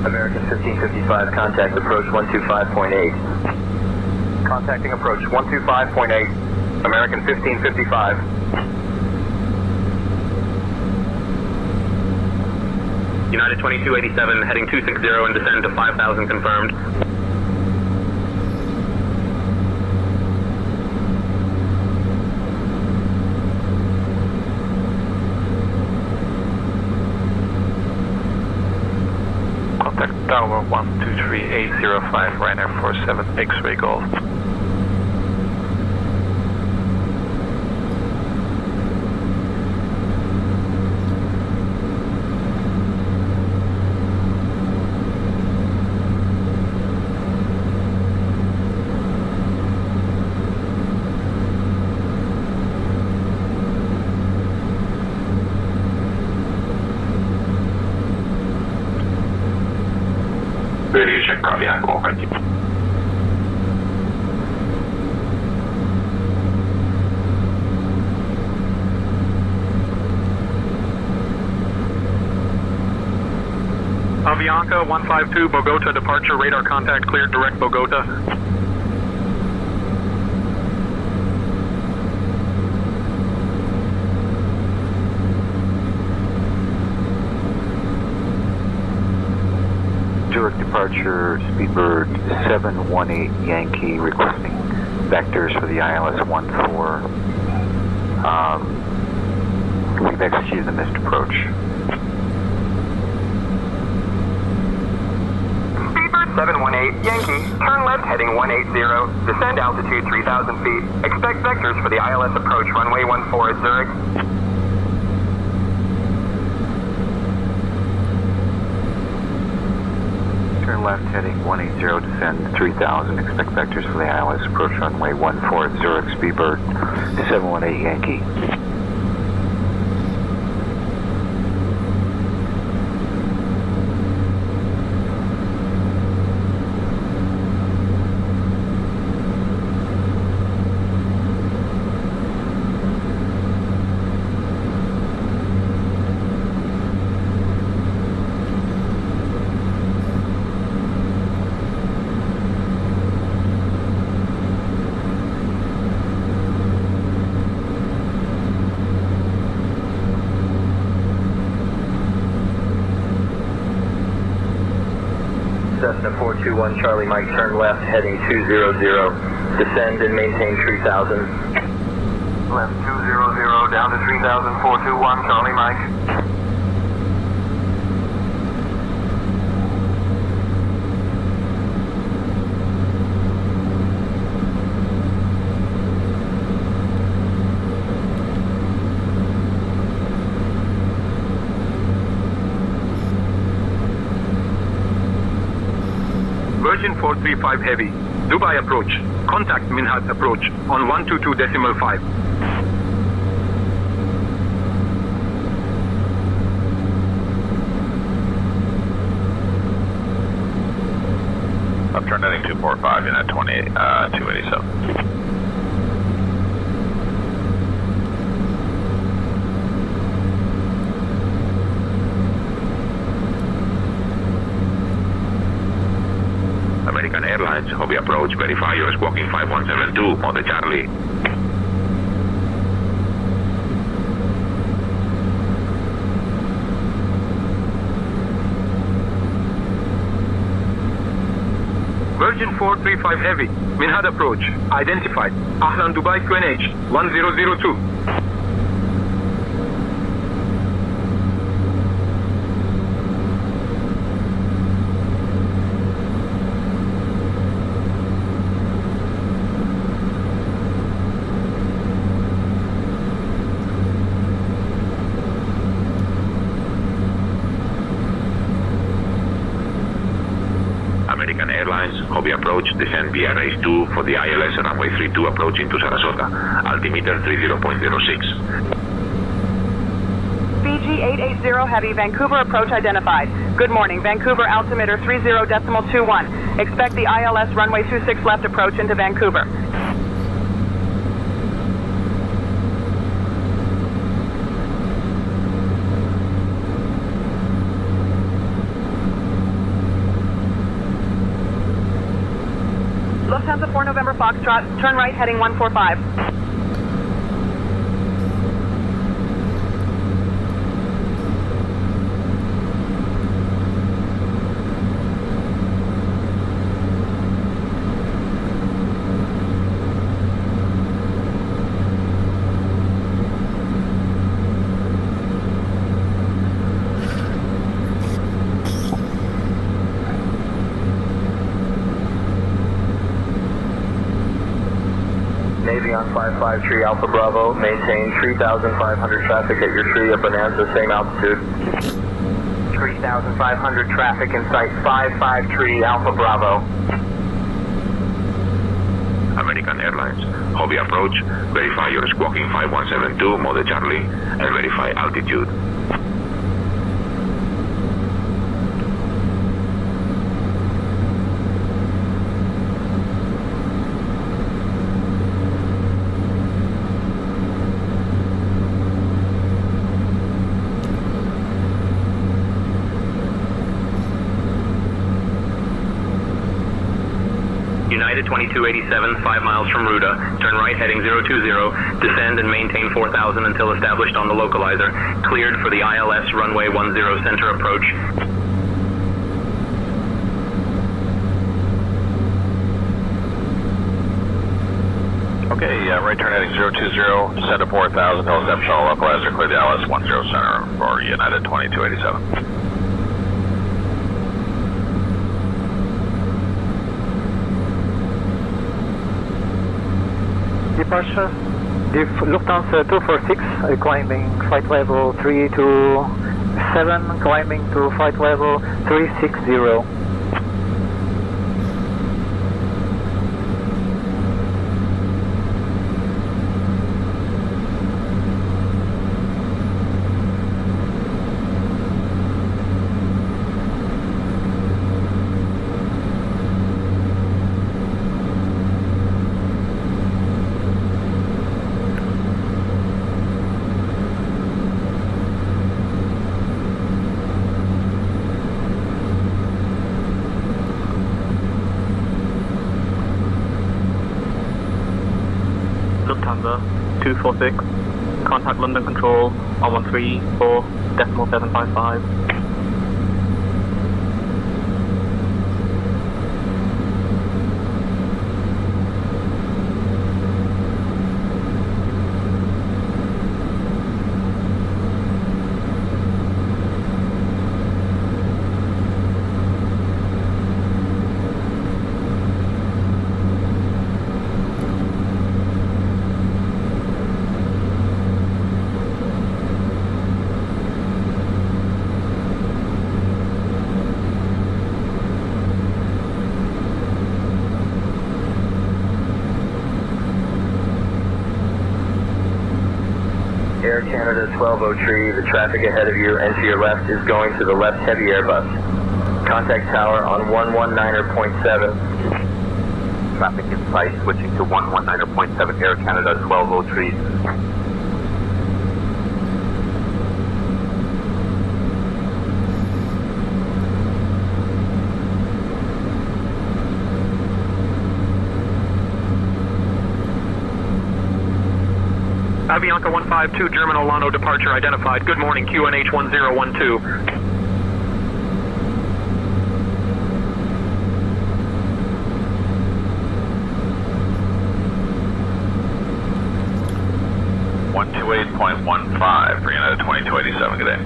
Speaker 9: American 1555, contact approach 125.8.
Speaker 7: Contacting approach 125.8, American 1555.
Speaker 16: United 2287, heading 260 and descend to 5,000 confirmed.
Speaker 18: Contact Tower 123805, Ryanair 47 X-Ray Golf.
Speaker 7: Radio check copy, I'm going.
Speaker 14: Avianca 152, Bogota departure, radar contact cleared, direct Bogota.
Speaker 11: Direct departure, Speedbird 718 Yankee, requesting vectors for the ILS 14. We've executed the missed approach.
Speaker 9: Speedbird 718 Yankee, turn left heading 180, descend altitude 3,000 feet. Expect vectors for the ILS approach runway 14 at Zurich.
Speaker 11: Turn left heading 180, descend 3,000. Expect vectors for the ILS approach runway 14 at Zurich, Speedbird 718 Yankee.
Speaker 9: Cessna 421 Charlie Mike, turn left heading 200, descend and maintain 3,000. Left 200, down to 3,000, 421 Charlie Mike.
Speaker 12: Virgin 435 Heavy, Dubai approach. Contact Minhad approach on 122.5.
Speaker 7: Upturn heading 245, United 287. American Airlines, Hobby approach, verify your squawking 5172, Mode Charlie.
Speaker 12: Virgin 435 Heavy, Minhad approach, identified. Ahlan Dubai QNH 1002.
Speaker 7: American Airlines, Hobby approach, descend via race 2 for the ILS runway 32 approaching to Sarasota, altimeter 30.06.
Speaker 10: BG 880 Heavy, Vancouver approach identified. Good morning, Vancouver altimeter 30.21. Expect the ILS runway 26 left approach into Vancouver. Lufthansa 4 November Foxtrot, turn right heading 145.
Speaker 9: Navy on 553 Alpha Bravo, maintain 3,500 traffic at your tree at Bonanza, same altitude. 3,500 traffic in sight, 553 Alpha Bravo.
Speaker 7: American Airlines, Hobby approach, verify your squawking 5172, Mode Charlie, and verify altitude.
Speaker 16: United 2287, 5 miles from Ruta. Turn right heading 020. Descend and maintain 4,000 until established on the localizer. Cleared for the ILS runway 10 center approach.
Speaker 7: Okay, right turn heading 020, descend to 4,000 until established on the localizer. Clear the ILS 10 center for United 2287.
Speaker 6: Departure, Lufthansa 246, climbing flight level 327, climbing to flight level 360.
Speaker 12: Lufthansa 246, contact London Control on 134.755.
Speaker 9: Canada 1203, the traffic ahead of you and to your left is going to the left heavy Airbus. Contact tower on 119.7.
Speaker 15: Traffic in sight, switching to 119.7 Air Canada 1203.
Speaker 12: Avianca 152, German Olano departure identified. Good morning, QNH 1012.
Speaker 7: .15 for United 2287, good day.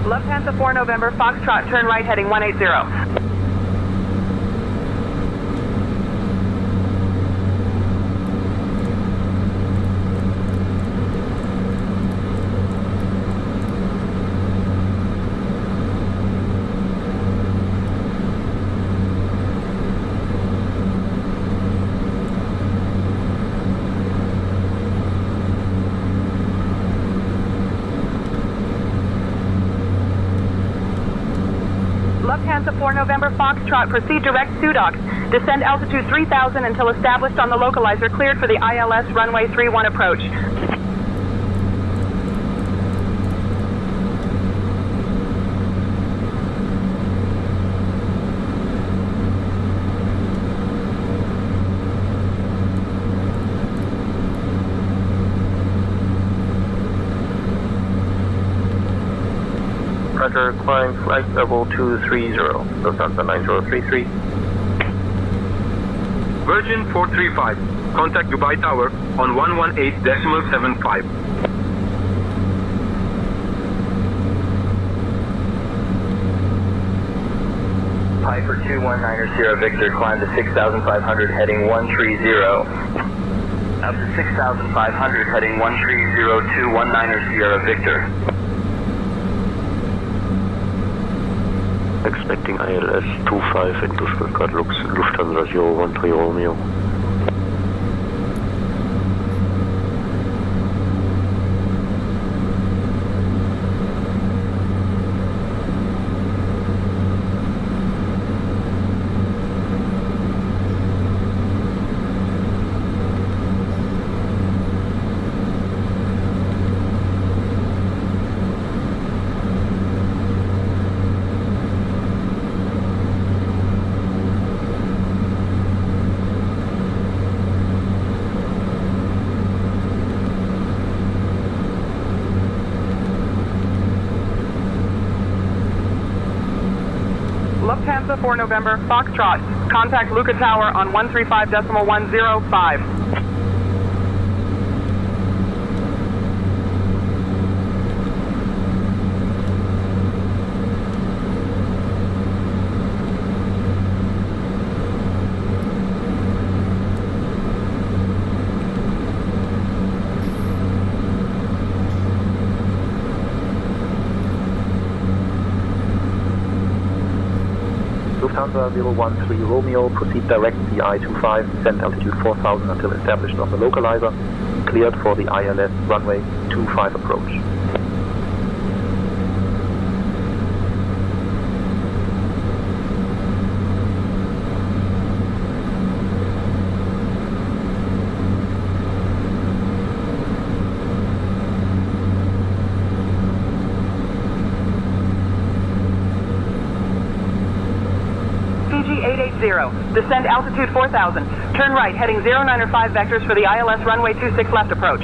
Speaker 10: Lufthansa 4 November, Foxtrot, turn right heading 180. Lufthansa 4 November, Foxtrot, proceed direct Sudoc. Descend altitude 3000 until established on the localizer, cleared for the ILS runway 31 approach.
Speaker 19: Roger, climb flight level 230, Lufthansa 9033.
Speaker 12: Virgin 435, contact Dubai Tower on 118.75.
Speaker 9: Piper 2190 Victor, climb to 6,500 heading 130. Up to 6,500 heading 130 190 Sierra Victor.
Speaker 11: Expecting ILS 25 into Stuttgart, Lufthansa 013 Romeo.
Speaker 10: Lufthansa 4 November, Foxtrot, contact Luca Tower on 135.105.
Speaker 15: Lufthansa 013 Romeo, proceed direct CI25, descend altitude 4000 until established on the localizer, cleared for the ILS runway 25 approach.
Speaker 10: Descend altitude 4,000. Turn right, heading 09 or 5 vectors for the ILS runway 26 left approach.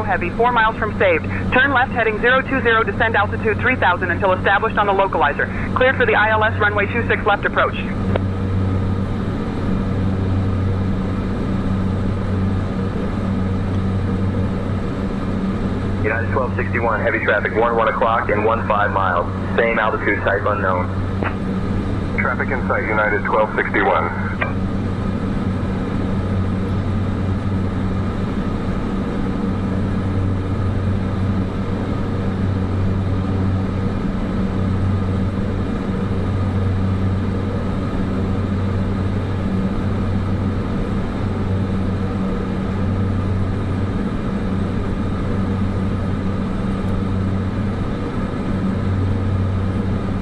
Speaker 10: Heavy, 4 miles from saved. Turn left heading 020, descend altitude 3000 until established on the localizer. Cleared for the ILS runway 26 left approach.
Speaker 9: United 1261, heavy traffic, 1 o'clock and 15 miles. Same altitude, type unknown.
Speaker 13: Traffic in sight, United 1261.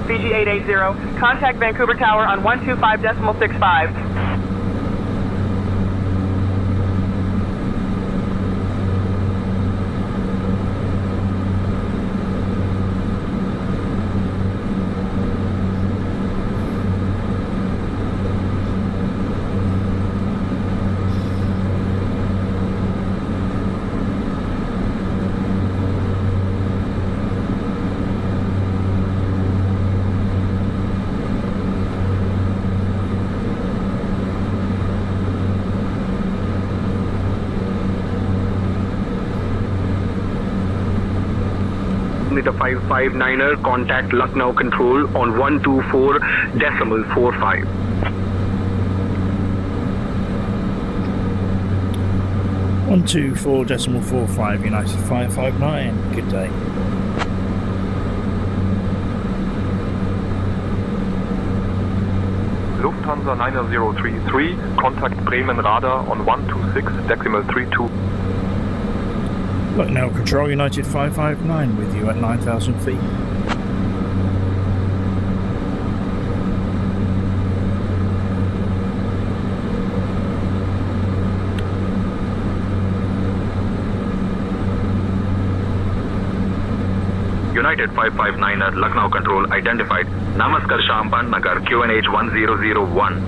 Speaker 10: Fiji 880, contact Vancouver Tower on 125.65.
Speaker 12: Meter 559er, contact Lucknow Control on 124.45.
Speaker 1: One 124.45 United 559. Good day.
Speaker 13: Lufthansa 9033, contact Bremen radar on 126.32.
Speaker 1: Lucknow Control United 559 with you at 9,000 feet.
Speaker 14: United 559 at Lucknow Control identified. Namaskar Shampan Nagar, QNH 1001.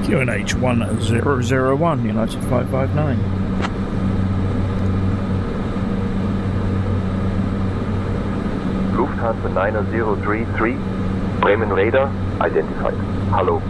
Speaker 1: QNH 1001 United 559.
Speaker 9: Lufthansa 9033, Bremen radar identified. Hello.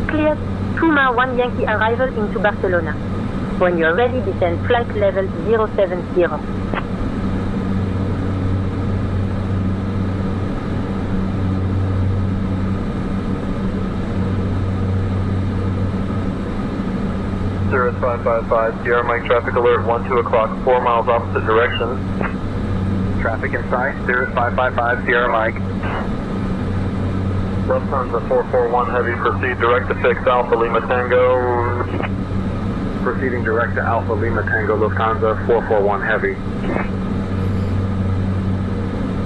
Speaker 20: Cleared, Puma 1 Yankee arrival into Barcelona. When you're ready, descend flight level 070.
Speaker 9: Cirrus 555, Sierra Mike traffic alert, 1-2 o'clock, 4 miles opposite direction. Traffic in sight, Cirrus 555, Sierra Mike. Lufthansa 441 Heavy, proceed direct to fix Alpha Lima Tango. Proceeding direct to Alpha Lima Tango, Lufthansa 441 Heavy.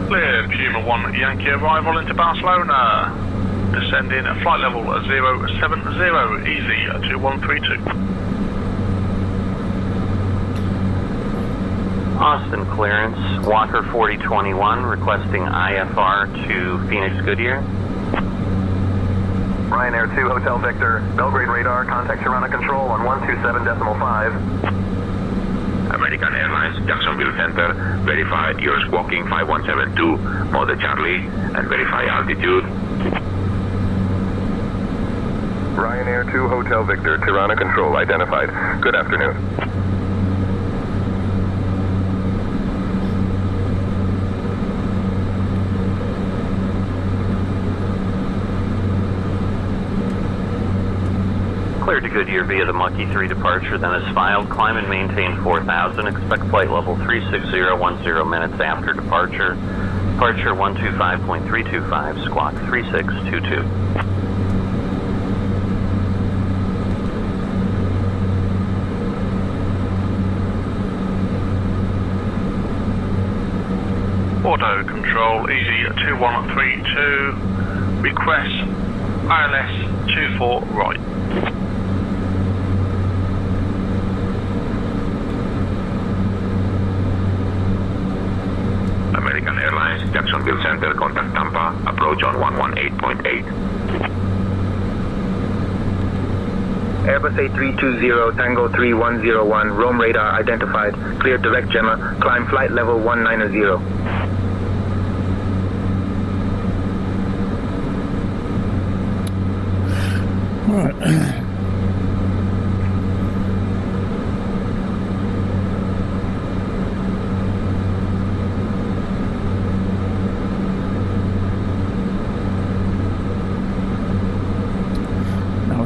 Speaker 14: Clear, Puma 1 Yankee arrival into Barcelona. Descending at flight level 070, easy 2132.
Speaker 15: Austin clearance, Walker 4021 requesting IFR to Phoenix Goodyear.
Speaker 9: Ryanair 2 Hotel Victor, Belgrade radar, contact Tirana control on 127.5.
Speaker 14: American Airlines, Jacksonville Center, verify you're squawking 5172, mode Charlie, and verify altitude.
Speaker 9: Ryanair 2 Hotel Victor, Tirana control identified. Good afternoon.
Speaker 15: Cleared to Goodyear via the Monkey 3 departure, then is filed. Climb and maintain 4000. Expect flight level 36010 minutes after departure. Departure 125.325, squawk 3622.
Speaker 14: Auto control, easy 2132, request ILS 24 right. American Airlines, Jacksonville Center, contact Tampa, approach on 118.8.
Speaker 19: Airbus A320, Tango 3101, Rome radar identified, cleared direct Gemma, climb flight level 190.
Speaker 1: Right.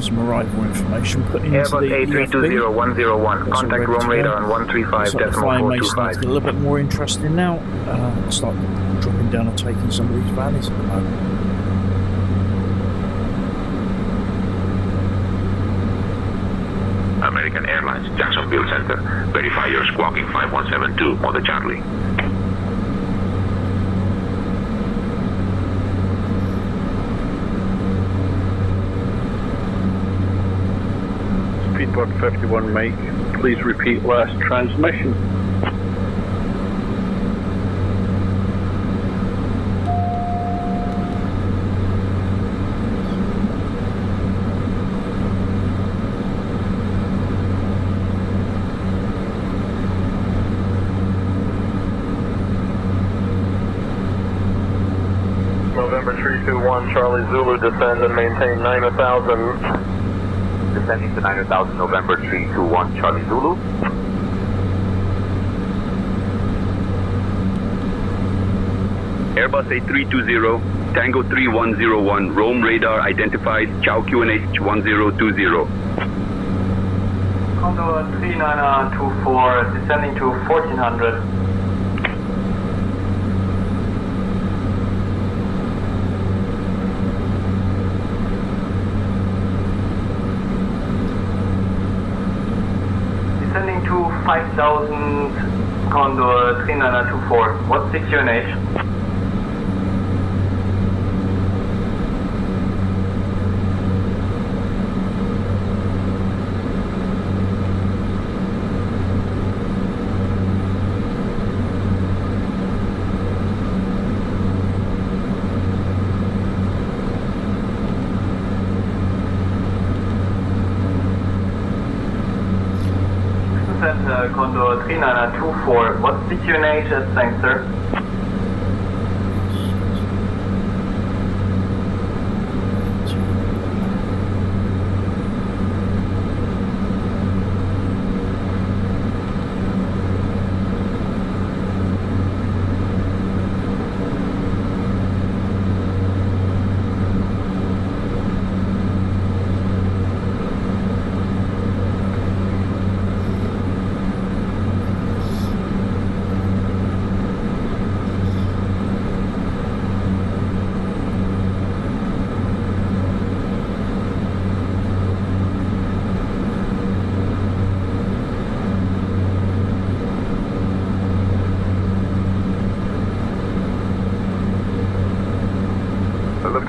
Speaker 1: Some arrival information put into
Speaker 19: Airbus
Speaker 1: the
Speaker 19: A320-101, contact Rome radar on 135.425.
Speaker 1: May start to get a little bit more interesting now. Start dropping down and taking some of these valleys at the moment.
Speaker 14: American Airlines, Jacksonville Center, verify you're squawking 5172, mode Charlie.
Speaker 17: Speedbird 51 Mike, please repeat last transmission.
Speaker 9: November 321 Charlie Zulu, descend and maintain 9,000.
Speaker 15: Descending to 9,000, November 321 Charlie Zulu.
Speaker 12: Airbus A320, Tango 3101, Rome radar identified, Chow QNH 1020.
Speaker 19: Condor 3924, descending to 1400. Descending to 5000, Condor 3924. What's the QNH? Condor 3924. What's the QNH? Thanks, sir.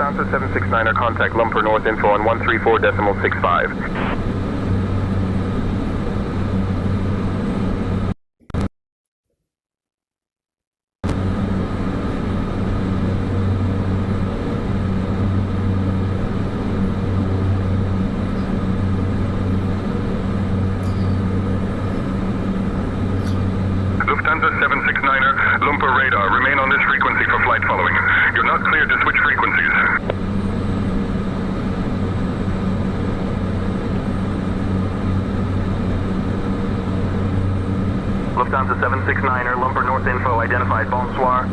Speaker 19: Lufthansa 769er, contact Lumper North info on 134.65.
Speaker 14: Lufthansa 769er, Lumper radar. Remain on this frequency for flight following. You're not cleared to switch frequencies.
Speaker 19: Lufthansa 769er, Lumper North info identified. Bonsoir.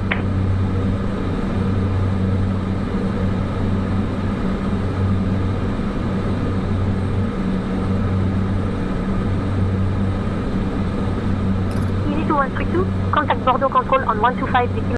Speaker 20: Easy 2132, contact Bordeaux Control on 125